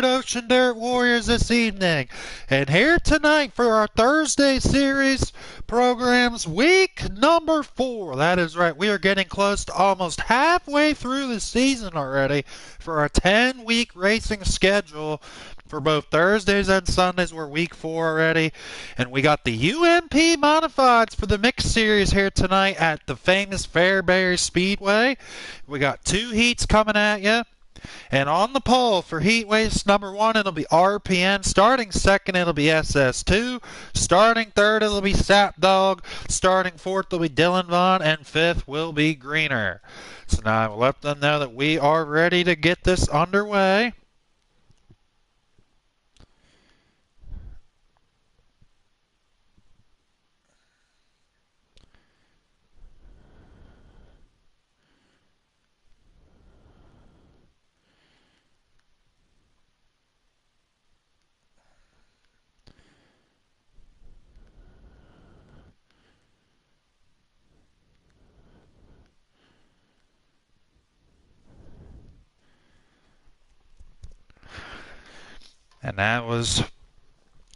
Ocean Dirt Warriors this evening. And here tonight for our Thursday series programs, week number 4. That is right, we are getting close to almost halfway through the season already for our 10-week racing schedule for both Thursdays and Sundays. We're week 4 already. And we got the UMP Modifieds for the mixed series here tonight at the famous Fairbury Speedway. We got 2 heats coming at you. And on the pole for heat race number 1, it'll be RPN. Starting second, it'll be SS2. Starting third, it'll be Sap Dog. Starting fourth, it'll be Dylan Vaughn. And fifth will be Greener. So now I will let them know that we are ready to get this underway. And that was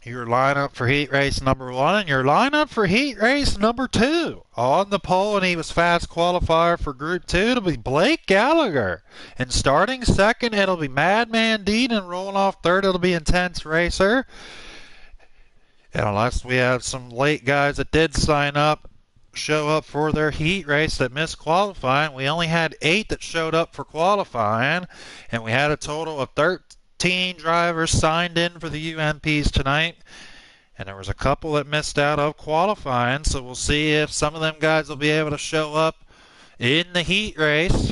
your lineup for heat race number 1 and your lineup for heat race number 2. On the pole, and he was fast qualifier for Group 2, it'll be Blake Gallagher. And starting second, it'll be Madman Dean, and rolling off third, it'll be Intense Racer. And unless we have some late guys that did sign up, show up for their heat race that missed qualifying, we only had 8 that showed up for qualifying, and we had a total of 13 drivers signed in for the UMPs tonight, and there was a couple that missed out of qualifying, so we'll see if some of them guys will be able to show up in the heat race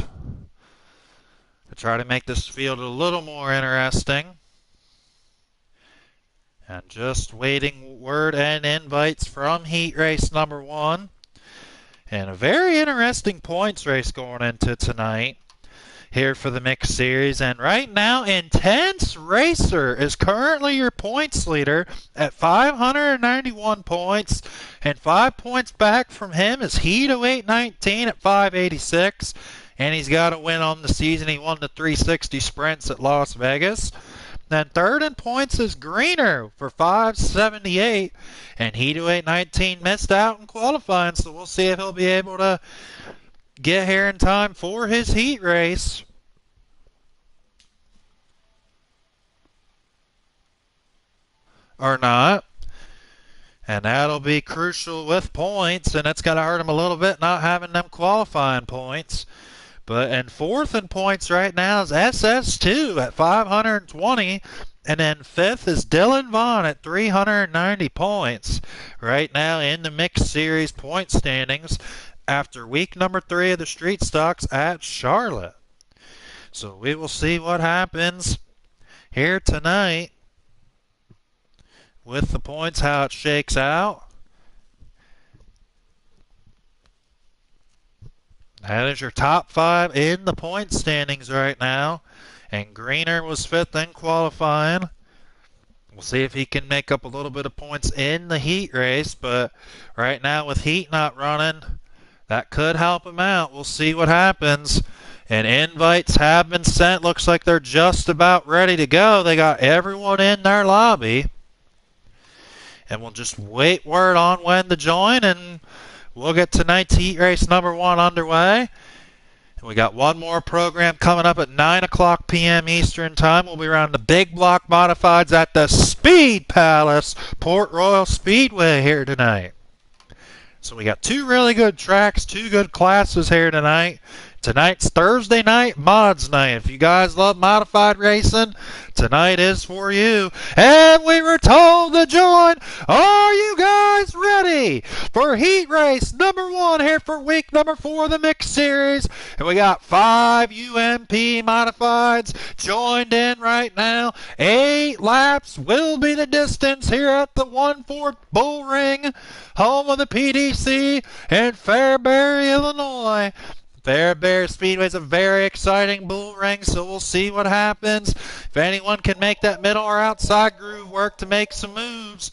to try to make this field a little more interesting. And just waiting word and invites from heat race number 1. And a very interesting points race going into tonight here for the mixed series. And right now, Intense Racer is currently your points leader at 591 points. And 5 points back from him is Hito 819 at 586. And he's got a win on the season. He won the 360 sprints at Las Vegas. Then third in points is Greener for 578. And Hito 819 missed out in qualifying, so we'll see if he'll be able to get here in time for his heat race. Or not. And that'll be crucial with points, and it's going to hurt him a little bit not having them qualifying points. And fourth in points right now is SS2 at 520. And then fifth is Dylan Vaughn at 390 points. Right now in the mixed series point standings after week number 3 of the street stocks at Charlotte. So we will see what happens here tonight with the points, how it shakes out. That is your top 5 in the point standings right now. And Greener was 5th in qualifying. We'll see if he can make up a little bit of points in the heat race. But right now with heat not running, that could help him out. We'll see what happens. And invites have been sent. Looks like they're just about ready to go. They got everyone in their lobby. And we'll just wait word on when to join, and we'll get tonight's heat race number 1 underway. And we got one more program coming up at 9 o'clock p.m. Eastern Time. We'll be around the Big Block Modifieds at the Speed Palace, Port Royal Speedway here tonight. So we got 2 really good tracks, 2 good classes here tonight. Tonight's Thursday night mods night. If you guys love modified racing, tonight is for you. And we were told to join. Are you guys ready for heat race number 1 here for week number 4 of the mixed series? And we got 5 UMP modifieds joined in right now. 8 laps will be the distance here at the 1/4 Bull Ring, home of the PDC in Fairbury, Illinois. Fairbury Speedway is a very exciting bull ring, so we'll see what happens. If anyone can make that middle or outside groove work to make some moves.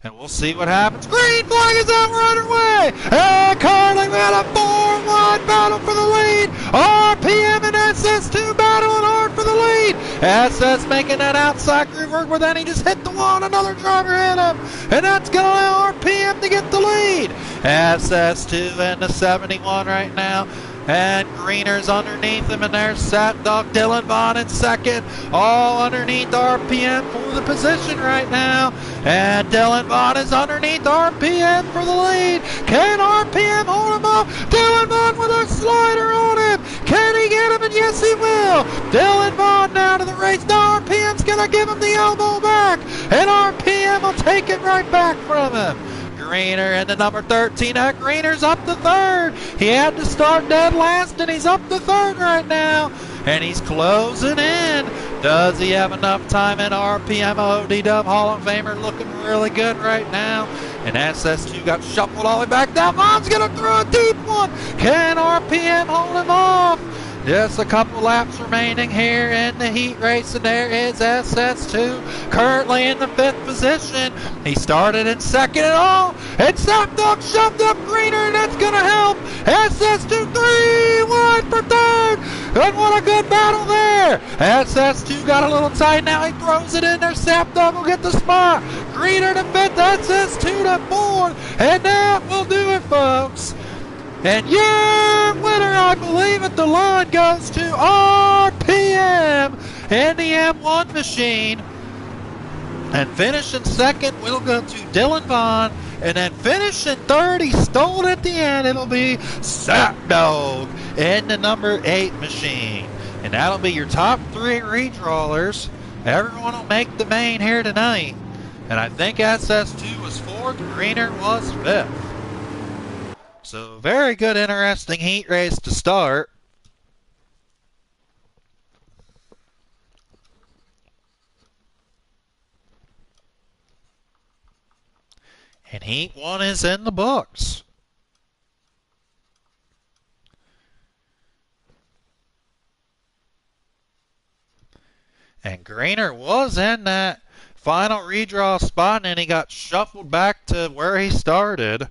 And we'll see what happens. Green flag is out, we're underway! And Carling, we had a 4-wide battle for the lead. RPM and SS2 battling hard for the lead. SS making that outside groove work, but then he just hit the wall and another driver hit him. And that's going to allow RPM to get the lead. SS2 into 71 right now. And Greener's underneath him, and there's Sapdog, Dylan Vaughn in second, all underneath RPM for the position right now. And Dylan Vaughn is underneath RPM for the lead. Can RPM hold him up? Dylan Vaughn with a slider on him. Can he get him? And yes, he will. Dylan Vaughn now to the race. Now RPM's going to give him the elbow back, and RPM will take it right back from him. Greener and the number 13. Greener's up to third. He had to start dead last, and he's up to third right now. And he's closing in. Does he have enough time? And RPM, ODW Hall of Famer, looking really good right now. And SS2 got shuffled all the way back down. Vaughn's going to throw a deep one. Can RPM hold him off? Just a couple laps remaining here in the heat race, and there is SS2 currently in the 5th position. He started in second and all, and Sapdog shoved up Greener, and that's going to help. SS2 3 wide for third, and what a good battle there. SS2 got a little tight, now he throws it in there. Sapdog will get the spot. Greener to 5th, SS2 to 4th, and that will do it, folks. And your winner, I believe it, the line goes to RPM and the M1 machine. And finishing second will go to Dylan Vaughn. And then finishing third, he stole it at the end. It'll be Sapdog in the number 8 machine. And that'll be your top 3 redrawlers. Everyone will make the main here tonight. And I think SS2 was 4th, Greener was 5th. So very good, interesting heat race to start. And heat 1 is in the books. And Greener was in that final redraw spot, and then he got shuffled back to where he started.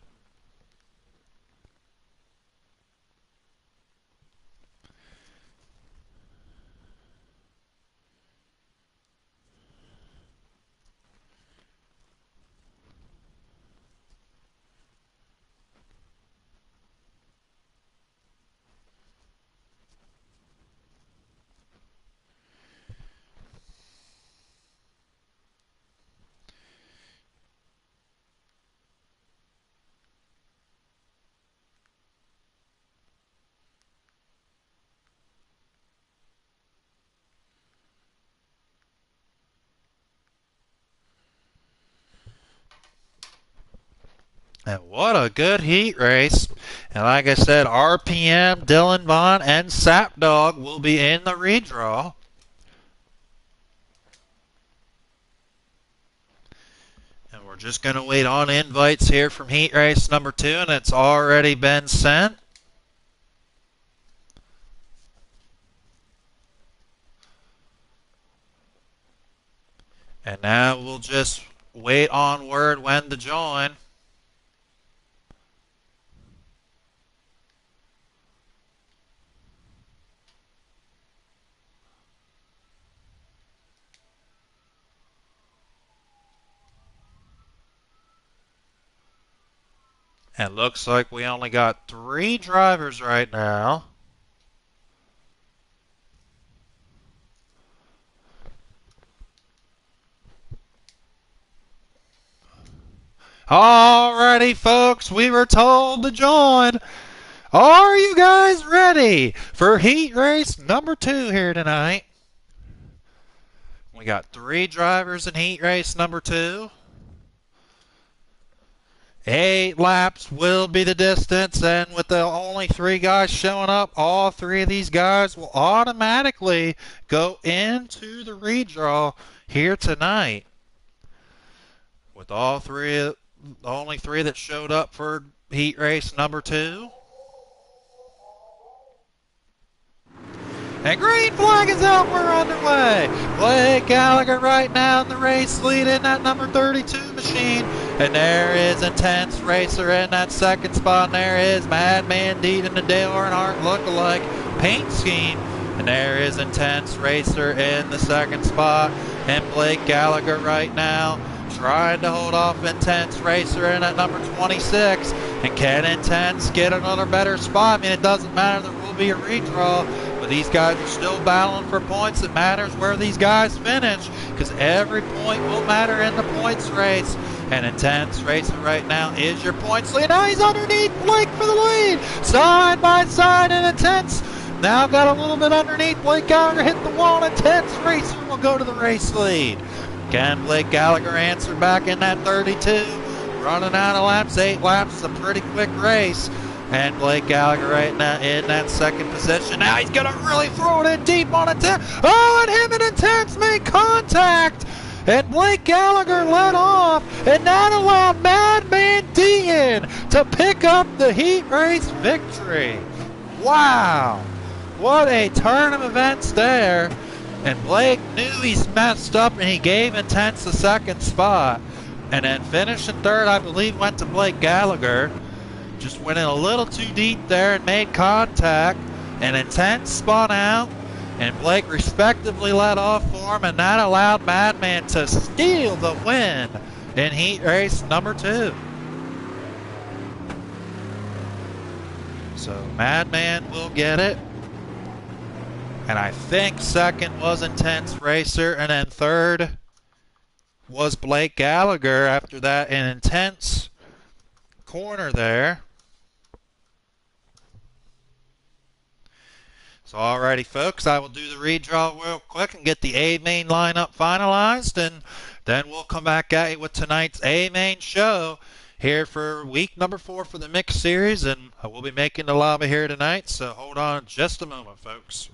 And what a good heat race. And like I said, RPM, Dylan Vaughn, and Sapdog will be in the redraw. And we're just going to wait on invites here from heat race number 2, and it's already been sent. And now we'll just wait on word when to join. And looks like we only got 3 drivers right now. Alrighty, folks, we were told to join. Are you guys ready for heat race number 2 here tonight? We got 3 drivers in heat race number 2. 8 laps will be the distance, and with the only 3 guys showing up, all 3 of these guys will automatically go into the redraw here tonight. With all 3, the only 3 that showed up for heat race number 2. And green flag is out, we're underway. Blake Gallagher right now in the race lead in that number 32 machine. And there is Intense Racer in that second spot. And there is Madman Deed and the Dale Earnhardt lookalike paint scheme. And there is Intense Racer in the second spot. And Blake Gallagher right now trying to hold off Intense Racer in at number 26. And can Intense get another better spot? I mean, it doesn't matter. There will be a redraw. But these guys are still battling for points. It matters where these guys finish, because every point will matter in the points race. And Intense Racing right now is your points lead. Now he's underneath Blake for the lead. Side by side, and Intense now got a little bit underneath. Blake Gallagher hit the wall. Intense Racing will go to the race lead. Can Blake Gallagher answer back in that 32? Running out of laps, 8 laps, a pretty quick race. And Blake Gallagher right now in that second position. Now he's going to really throw it in deep on Intense. Oh, and him and Intense make contact. And Blake Gallagher let off, and that allowed Madman Dean to pick up the heat race victory. Wow. What a turn of events there. And Blake knew he's messed up, and he gave Intense the second spot. And then finishing third, I believe, went to Blake Gallagher. Just went in a little too deep there and made contact. And Intense spun out, and Blake respectively led off for him, and that allowed Madman to steal the win in heat race number 2. So Madman will get it. And I think second was Intense Racer, and then third was Blake Gallagher after that an Intense corner there. So alrighty folks, I will do the redraw real quick and get the A main lineup finalized, and then we'll come back at you with tonight's A main show here for week number 4 for the mixed series, and we'll be making the lobby here tonight, so hold on just a moment folks.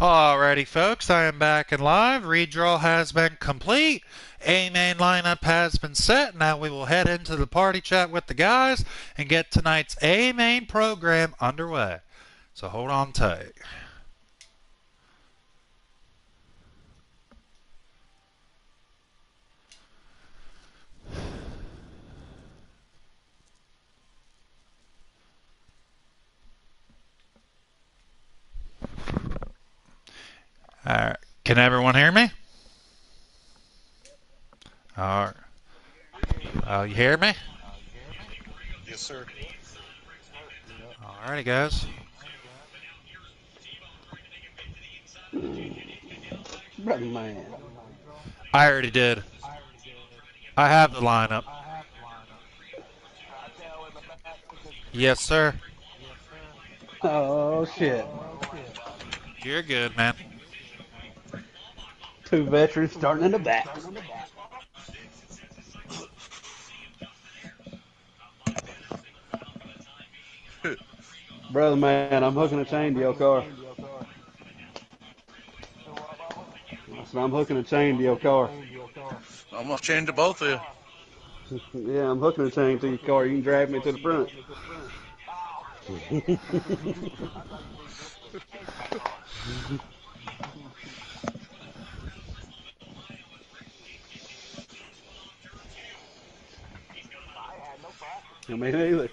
Alrighty, folks, I am back and live. Redraw has been complete. A main lineup has been set. Now we will head into the party chat with the guys and get tonight's A main program underway. So hold on tight. Alright, can everyone hear me? Alright. You hear me? Yes, sir. Alrighty, guys. Brother man. I already did. I have the lineup. Yes, sir. Oh shit. You're good, man. Two veterans starting in the back. Brother man, I'm hooking a chain to your car. I said, I'm hooking a chain to your car. I'm gonna change to both of you. Yeah, I'm hooking a chain to your car. You can drive me to the front. I mean, either.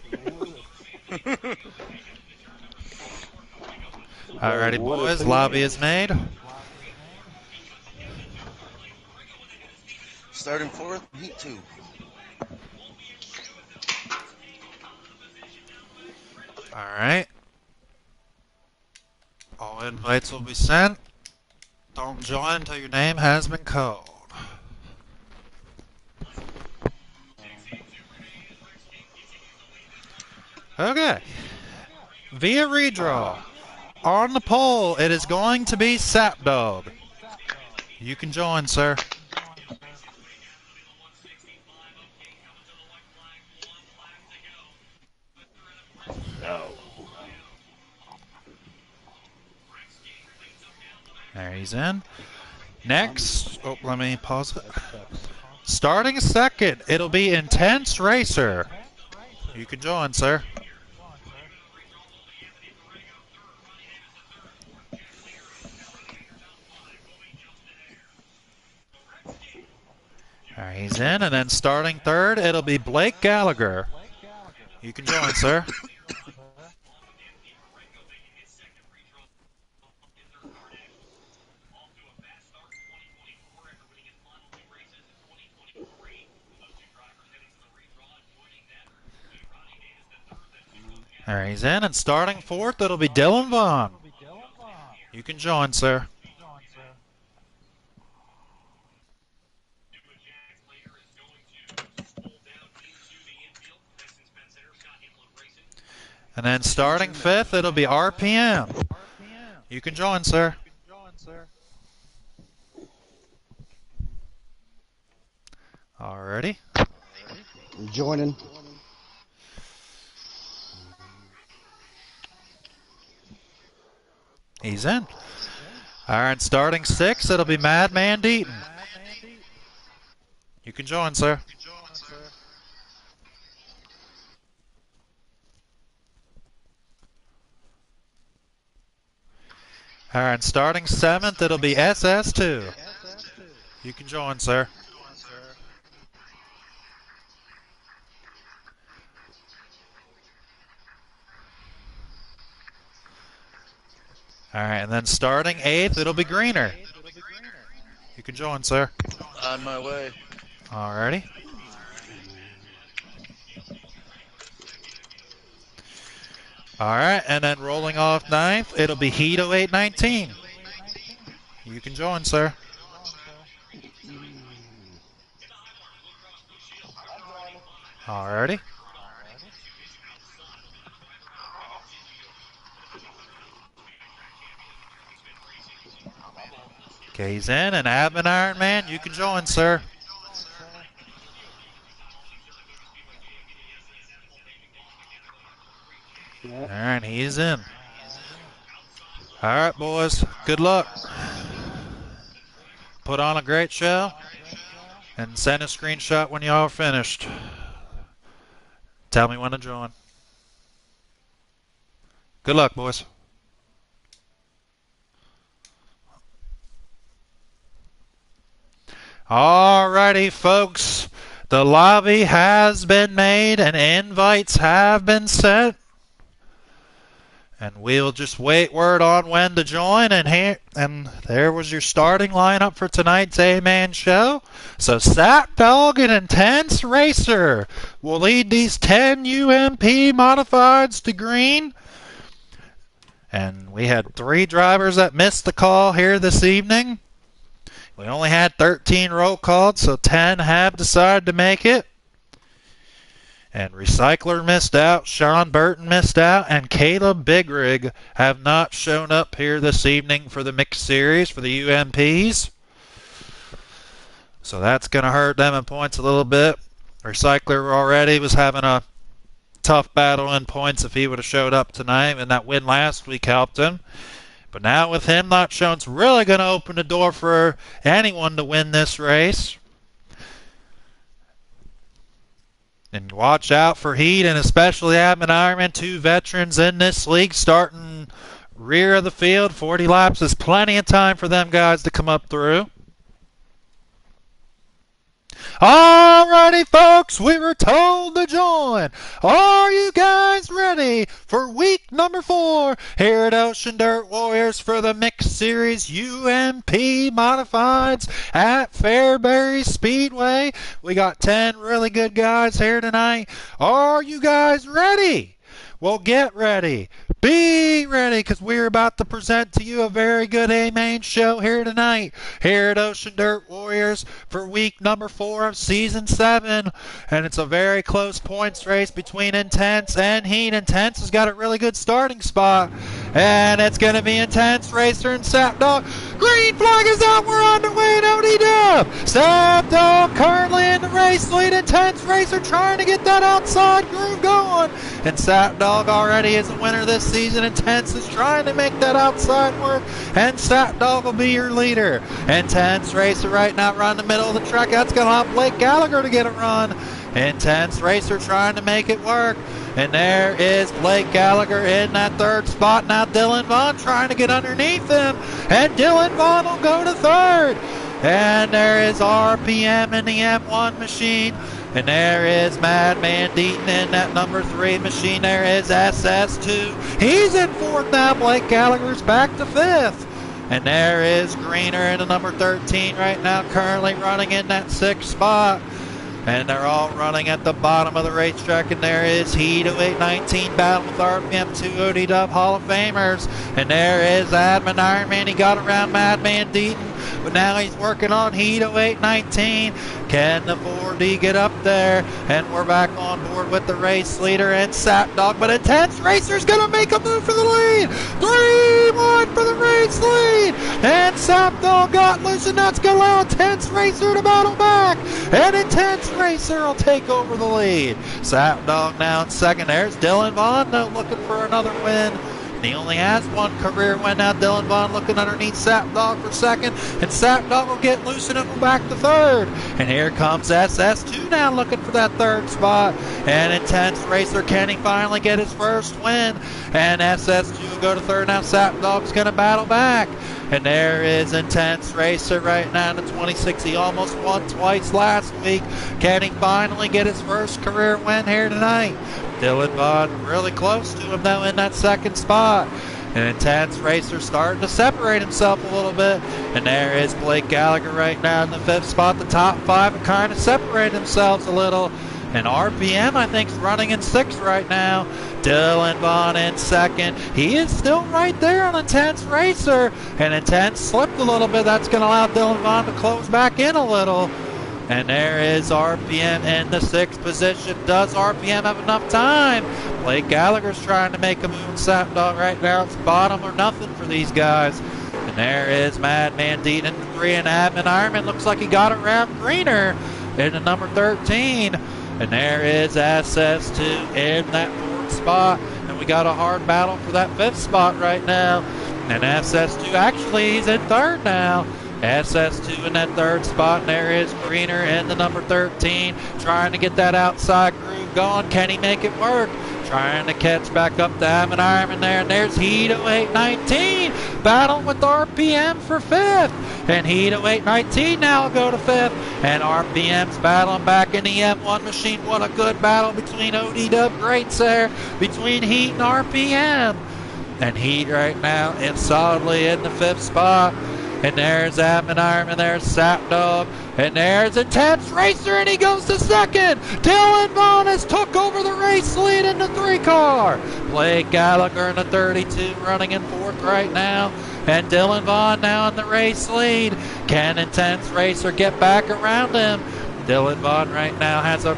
Alrighty, One or boys. two. Lobby is made. Starting fourth, heat two. Alright. All invites will be sent. Don't join until your name has been called. Okay. Via redraw. On the poll, it is going to be Sapdog. You can join, sir. No. There he's in. Next, let me pause it. Starting second, it'll be Intense Racer. You can join, sir. Alright, he's in, and then starting third, it'll be Blake Gallagher. You can join, sir. Alright, he's in, and starting fourth, it'll be Dylan Vaughn. You can join, sir. And then starting fifth, it'll be RPM. You can join, sir. Alrighty. Joining. He's in. Alright, starting sixth, it'll be Madman Deaton. You can join, sir. Alright, starting seventh, it'll be SS2. You can join, sir. Alright, and then starting eighth, it'll be Greener. You can join, sir. On my way. Alrighty. Alright, and then rolling off ninth, it'll be Hedo 819. You can join, sir. Alrighty. Okay, he's in, and Admin Iron Man, you can join, sir. Yeah. Alright, he is in. All right, boys. Good luck. Put on a great show and send a screenshot when y'all are finished. Tell me when to join. Good luck, boys. Alrighty, folks. The lobby has been made and invites have been sent. And we'll just wait word on when to join. And there was your starting lineup for tonight's A-Man show. So Sap Dog and Intense Racer will lead these 10 UMP modifieds to green. And we had 3 drivers that missed the call here this evening. We only had 13 roll called, so 10 have decided to make it. And Recycler missed out, Sean Burton missed out, and Caleb Bigrig have not shown up here this evening for the mixed series for the UMPs. So that's going to hurt them in points a little bit. Recycler already was having a tough battle in points if he would have showed up tonight, and that win last week helped him. But now with him not shown, it's really going to open the door for anyone to win this race. And watch out for Heat and especially Admin Ironman, 2 veterans in this league starting rear of the field. 40 laps is plenty of time for them guys to come up through. Alrighty, folks, we were told to join. Are you guys ready for week number 4 here at Ocean Dirt Warriors for the Mixed Series UMP Modifieds at Fairbury Speedway? We got 10 really good guys here tonight. Are you guys ready? Well, get ready. Be ready, because we're about to present to you a very good A-Main show here tonight, here at Ocean Dirt Warriors for week number 4 of season 7. And it's a very close points race between Intense and Heat. Intense has got a really good starting spot, and it's going to be Intense Racer and Sap Dog. Green flag is out. We're on the way to OD-Dub. Sap Dog currently in the race lead. Intense Racer trying to get that outside groove going. And Sap Dog already is a winner this season. Intense is trying to make that outside work, and Sap Dog will be your leader. Intense Racer right now running the middle of the track. That's going to allow Blake Gallagher to get a run. Intense Racer trying to make it work. And there is Blake Gallagher in that 3rd spot. Now Dylan Vaughn trying to get underneath him, and Dylan Vaughn will go to 3rd. And there is RPM in the M1 machine. And there is Madman Deaton in that number 3 machine. There is SS2. He's in 4th now. Blake Gallagher's back to 5th. And there is Greener in the number 13 right now, currently running in that 6th spot. And they're all running at the bottom of the racetrack. And there is Heat 0819 battle with RPM 2 OD-Dub Hall of Famers. And there is Admin Ironman. He got around Madman Deaton, but now he's working on Heat 0819. Can the 4D get up there? And we're back on board with the race leader and Sap Dog. But Intense Racer's going to make a move for the lead. 3-1 for the race lead. And Sap Dog got loose, and that's going to allow Intense Racer to battle back. And Intense Racer will take over the lead. Sap Dog now in 2nd. There's Dylan Vaughn looking for another win. And he only has 1 career win now. Dylan Vaughn looking underneath Sap Dog for 2nd. And Sap Dog will get loose and it will back to 3rd. And here comes SS2 now looking for that 3rd spot. And Intense Racer, can he finally get his first win? And SS2 will go to 3rd. Now Sap Dog's going to battle back. And there is Intense Racer right now in the 26. He almost won twice last week. Can he finally get his first career win here tonight? Dylan Vaughn really close to him though in that 2nd spot. And Intense Racer starting to separate himself a little bit. And there is Blake Gallagher right now in the 5th spot. The top 5 have kind of separated themselves a little. And RPM, I think, is running in 6th right now. Dylan Vaughn in 2nd. He is still right there on Intense Racer. And Intense slipped a little bit. That's going to allow Dylan Vaughn to close back in a little. And there is RPM in the 6th position. Does RPM have enough time? Blake Gallagher's trying to make a move in Sap Dog right now. It's bottom or nothing for these guys. And there is Madman Deaton in the 3, and Admin Ironman looks like he got around Greener in the number 13. And there is SS2 in that 4th spot. And we got a hard battle for that 5th spot right now. And SS2, actually, he's in third now. SS2 in that third spot, and there is Greener in the number 13, trying to get that outside groove going. Can he make it work? Trying to catch back up to Hammond Ironman there, and there's Heat 0819 battling with RPM for fifth. And Heat 0819 now will go to fifth, and RPM's battling back in the M1 machine. What a good battle between ODW greats there, between Heat and RPM. And Heat right now is solidly in the fifth spot. And there's Hammond Ironman, there's Sapdog, and there's Intense Racer, and he goes to second. Dylan Vaughn has took over the race lead in the 3-car. Blake Gallagher in the 32 running in fourth right now. And Dylan Vaughn now in the race lead. Can Intense Racer get back around him? Dylan Vaughn right now has a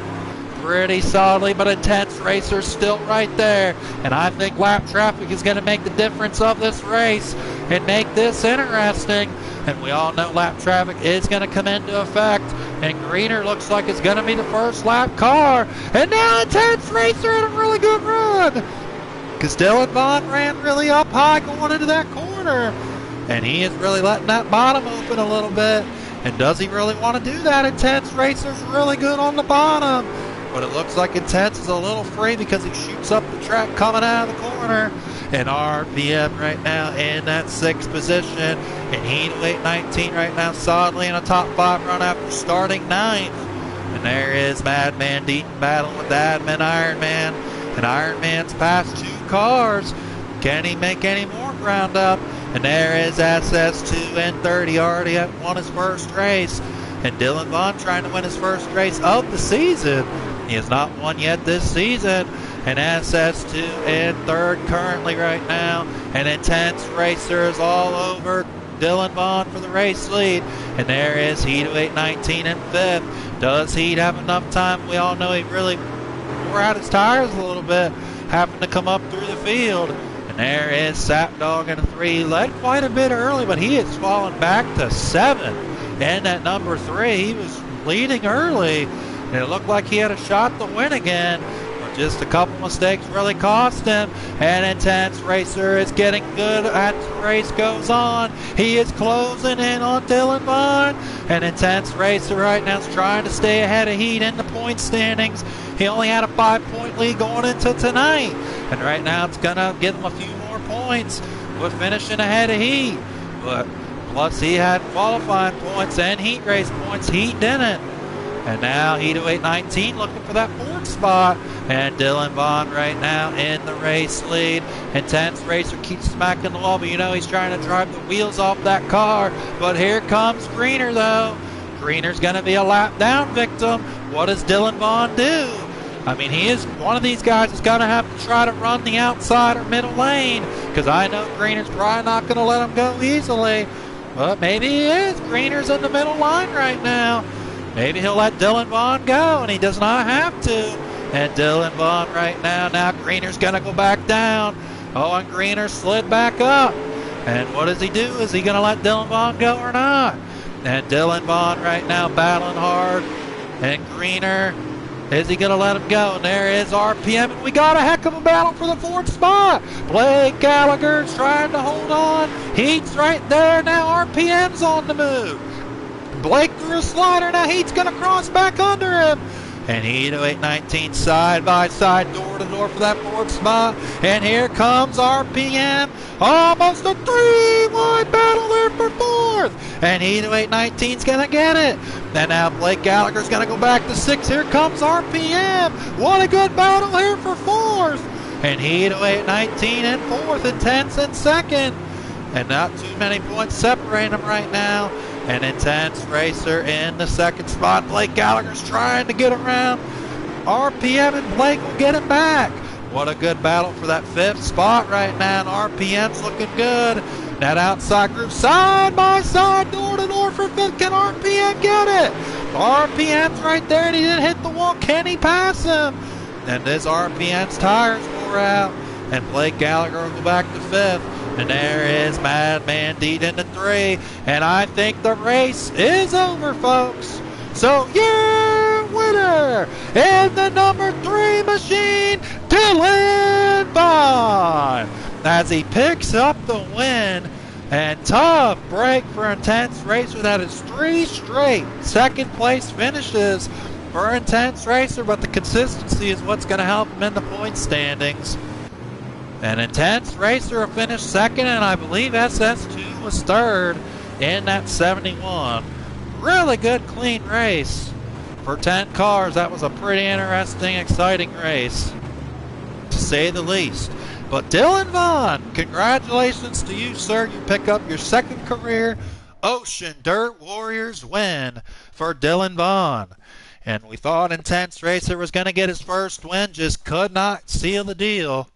pretty solidly, but Intense Racer still right there. And I think lap traffic is going to make the difference of this race and make this interesting. And we all know lap traffic is going to come into effect. And Greener looks like it's going to be the first lap car. And now Intense Racer had a really good run, because Dylan Vaughn ran really up high going into that corner. And he is really letting that bottom open a little bit. And does he really want to do that? Intense Racer's really good on the bottom. But it looks like Intense is a little free because he shoots up the track coming out of the corner. And RPM right now in that 6th position. And Heat 819 right now solidly in a top 5 run after starting 9th. And there is Madman Deaton battling with Admin Ironman. And Ironman's passed 2 cars. Can he make any more ground up? And there is SS2 in 30, already won his first race. And Dylan Vaughn trying to win his first race of the season. He has not won yet this season. And SS2 in third currently right now. And Intense Racer is all over Dylan Vaughn for the race lead. And there is Heat 819 in fifth. Does Heat have enough time? We all know he really wore out his tires a little bit, having to come up through the field. And there is Sapdog in a 3. He led quite a bit early, but he has fallen back to 7. And at number 3, he was leading early. And it looked like he had a shot to win again. But just a couple mistakes really cost him. And Intense Racer is getting good as the race goes on. He is closing in on Dylan Vaughn. And Intense Racer right now is trying to stay ahead of Heat in the point standings. He only had a 5-point lead going into tonight. And right now it's going to give him a few more points with finishing ahead of Heat. But plus he had qualifying points and heat race points. Heat didn't. And now Heat 819 looking for that 4th spot. And Dylan Vaughn right now in the race lead. Intense Racer keeps smacking the wall, but you know he's trying to drive the wheels off that car. But here comes Greener though. Greener's going to be a lap down victim. What does Dylan Vaughn do? I mean, he is one of these guys that's going to have to try to run the outside or middle lane, because I know Greener's probably not going to let him go easily. But maybe he is. Greener's in the middle line right now. Maybe he'll let Dylan Vaughn go, and he does not have to. And Dylan Vaughn right now Greener's going to go back down. Oh, and Greener slid back up. And what does he do? Is he going to let Dylan Vaughn go or not? And Dylan Vaughn right now battling hard. And Greener, is he going to let him go? And there is RPM, and we got a heck of a battle for the 4th spot. Blake Gallagher's trying to hold on. Heat's right there. Now RPM's on the move. Blake threw a slider. Now Heat's going to cross back under him. And Heat 819 side by side, door to door for that 4th spot. And here comes RPM. Almost a 3-wide battle there for 4th. And Heat 819's going to get it. And now Blake Gallagher's going to go back to 6th. Here comes RPM. What a good battle here for 4th. And Heat 819 in 4th, Intense in 2nd. And not too many points separating them right now. An Intense Racer in the 2nd spot. Blake Gallagher's trying to get around RPM, and Blake will get it back. What a good battle for that 5th spot right now. And RPM's looking good. That outside group side by side, door to door for 5th. Can RPM get it? RPM's right there, and he didn't hit the wall. Can he pass him? And this RPM's tires wore out. And Blake Gallagher will go back to 5th. And there is Madman Deed in the 3. And I think the race is over, folks. So, your winner in the number 3 machine, Dylan Vaughn. as he picks up the win. And tough break for Intense Racer. That is 3 straight second place finishes for Intense Racer, but the consistency is what's going to help him in the point standings. And Intense Racer finished second, and I believe SS2 was third in that 71. Really good, clean race for 10 cars. That was a pretty interesting, exciting race, to say the least. But Dylan Vaughn, congratulations to you, sir. You pick up your second career Ocean Dirt Warriors win for Dylan Vaughn. And we thought Intense Racer was going to get his first win, just could not seal the deal.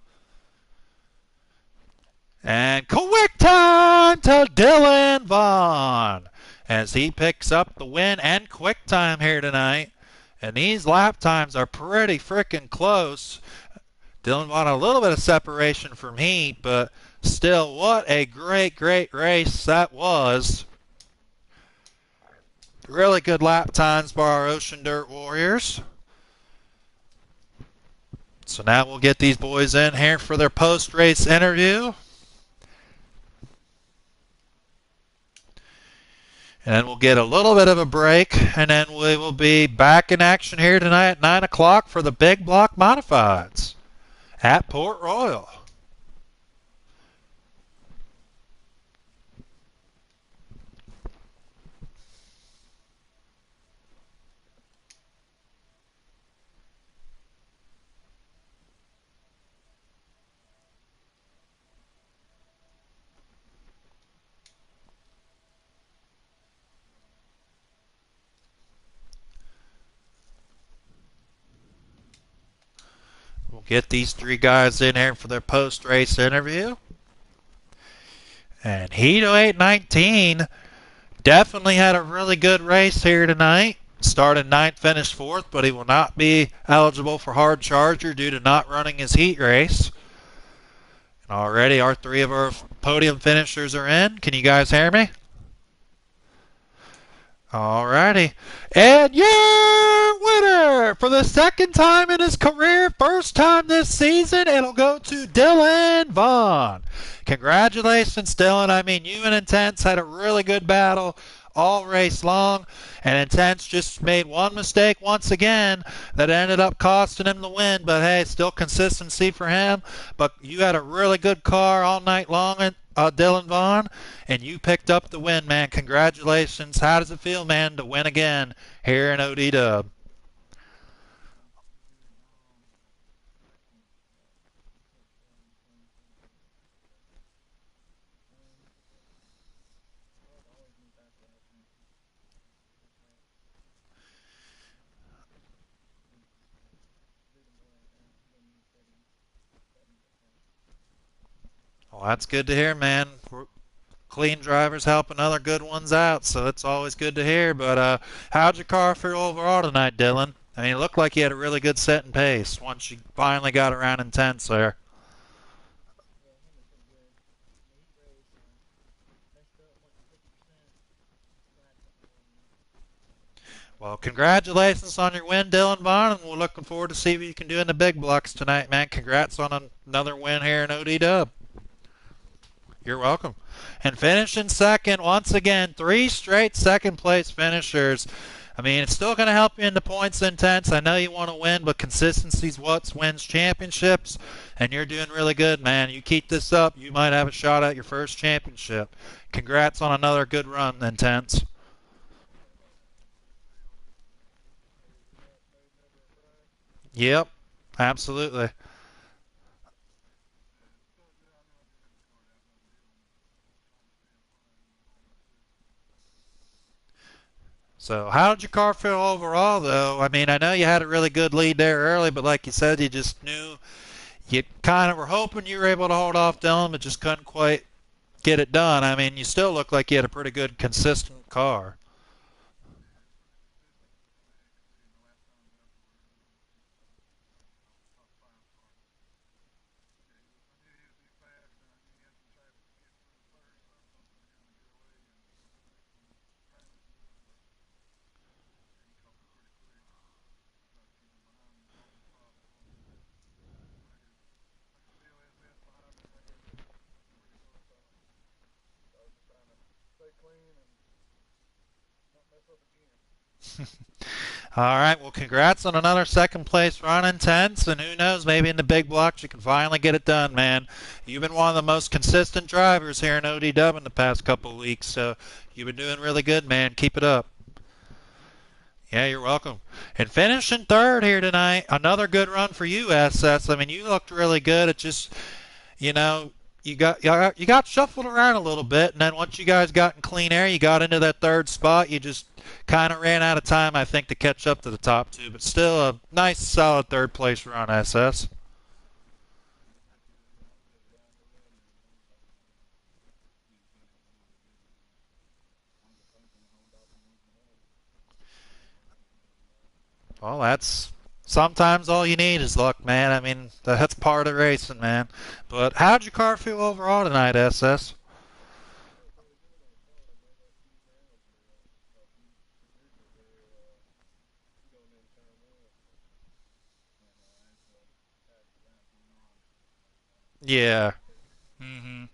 And quick time to Dylan Vaughn as he picks up the win and quick time here tonight. And these lap times are pretty freaking close. Dylan Vaughn a little bit of separation from heat, but still, what a great, great race that was. Really good lap times by our Ocean Dirt Warriors. So now we'll get these boys in here for their post-race interview. And then we'll get a little bit of a break, and then we will be back in action here tonight at 9 o'clock for the Big Block Modifieds at Port Royal. We'll get these 3 guys in here for their post-race interview. And Heat 0819 definitely had a really good race here tonight. Started 9th, finished 4th, but he will not be eligible for hard charger due to not running his heat race. And already our 3 of our podium finishers are in. Can you guys hear me? Alrighty. And your winner for the second time in his career, first time this season, it'll go to Dylan Vaughn. Congratulations, Dylan. I mean, you and Intense had a really good battle all race long, and Intense just made one mistake once again that ended up costing him the win. But hey, still consistency for him. But you had a really good car all night long, Dylan Vaughn, and you picked up the win, man. Congratulations. How does it feel, man, to win again here in OD Dub? Well, that's good to hear, man. Clean drivers helping other good ones out, so it's always good to hear. But how'd your car feel overall tonight, Dylan? I mean, it looked like you had a really good set and pace once you finally got around Intense there. Well, congratulations on your win, Dylan Vaughn, and we're looking forward to see what you can do in the big blocks tonight, man. Congrats on another win here in OD Dub. You're welcome. And finishing second, once again, 3 straight second place finishers. I mean, it's still going to help you in the points Intense. I know you want to win, but consistency's what wins championships, and you're doing really good, man. You keep this up, you might have a shot at your first championship. Congrats on another good run, Intense. Yep, absolutely. So, how did your car feel overall, though? I mean, I know you had a really good lead there early, but like you said, you just knew you kind of were hoping you were able to hold off Dylan, but just couldn't quite get it done. I mean, you still look like you had a pretty good, consistent car. All right, well, congrats on another second place run in tents, and who knows, maybe in the big blocks you can finally get it done, man. You've been one of the most consistent drivers here in ODW in the past couple of weeks, so you've been doing really good, man. Keep it up. Yeah, you're welcome. And finishing third here tonight, another good run for you, SS. I mean, you looked really good. It just, you know, you got shuffled around a little bit, and then once you guys got in clean air, you got into that third spot. You just kind of ran out of time, I think, to catch up to the top two. But still, a nice, solid third place run, SS. Well, that's sometimes all you need is luck, man. I mean, that's part of racing, man. But how'd your car feel overall tonight, SS? Yeah. hmm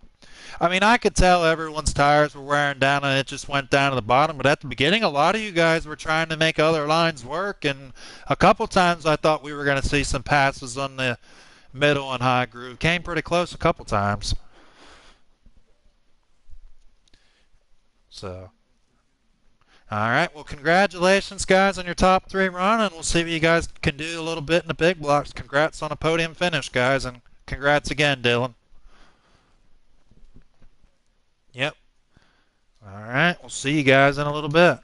I mean, I could tell everyone's tires were wearing down and it just went down to the bottom. But at the beginning, a lot of you guys were trying to make other lines work. And a couple times I thought we were going to see some passes on the middle and high groove. Came pretty close a couple times. So, all right. Well, congratulations, guys, on your top three run. And we'll see if you guys can do a little bit in the big blocks. Congrats on a podium finish, guys. And congrats again, Dylan. Yep. All right. We'll see you guys in a little bit.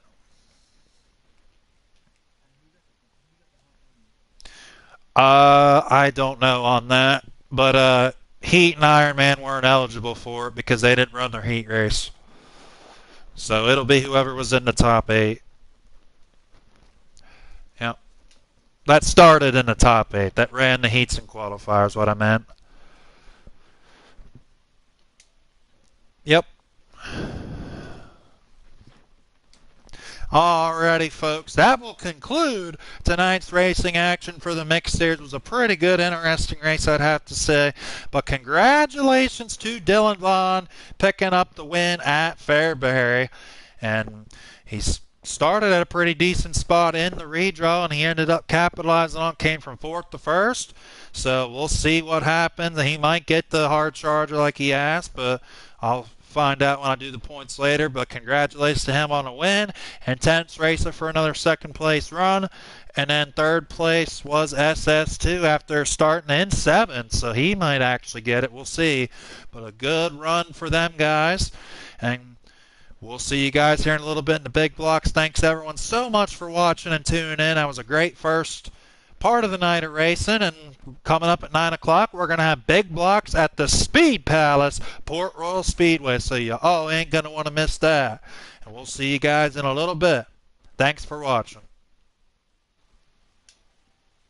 I don't know on that, but Heat and Ironman weren't eligible for it because they didn't run their heat race. So it'll be whoever was in the top eight. Yep. That started in the top eight. That ran the heats and qualifiers. What I meant. Yep. Alrighty, folks, that will conclude tonight's racing action for the mixed series. It was a pretty good, interesting race, I'd have to say. But congratulations to Dylan Vaughn picking up the win at Fairbury. And he's started at a pretty decent spot in the redraw, and he ended up capitalizing on, came from fourth to first. So we'll see what happens. He might get the hard charger like he asked, but I'll find out when I do the points later. But congratulations to him on a win. And Tense Racer for another second place run. And then third place was SS2 after starting in seventh. So he might actually get it. We'll see. But a good run for them guys. And we'll see you guys here in a little bit in the big blocks. Thanks everyone so much for watching and tuning in. That was a great first part of the night of racing, and coming up at 9 o'clock we're going to have big blocks at the Speed Palace, Port Royal Speedway, so you all ain't going to want to miss that. And we'll see you guys in a little bit. Thanks for watching.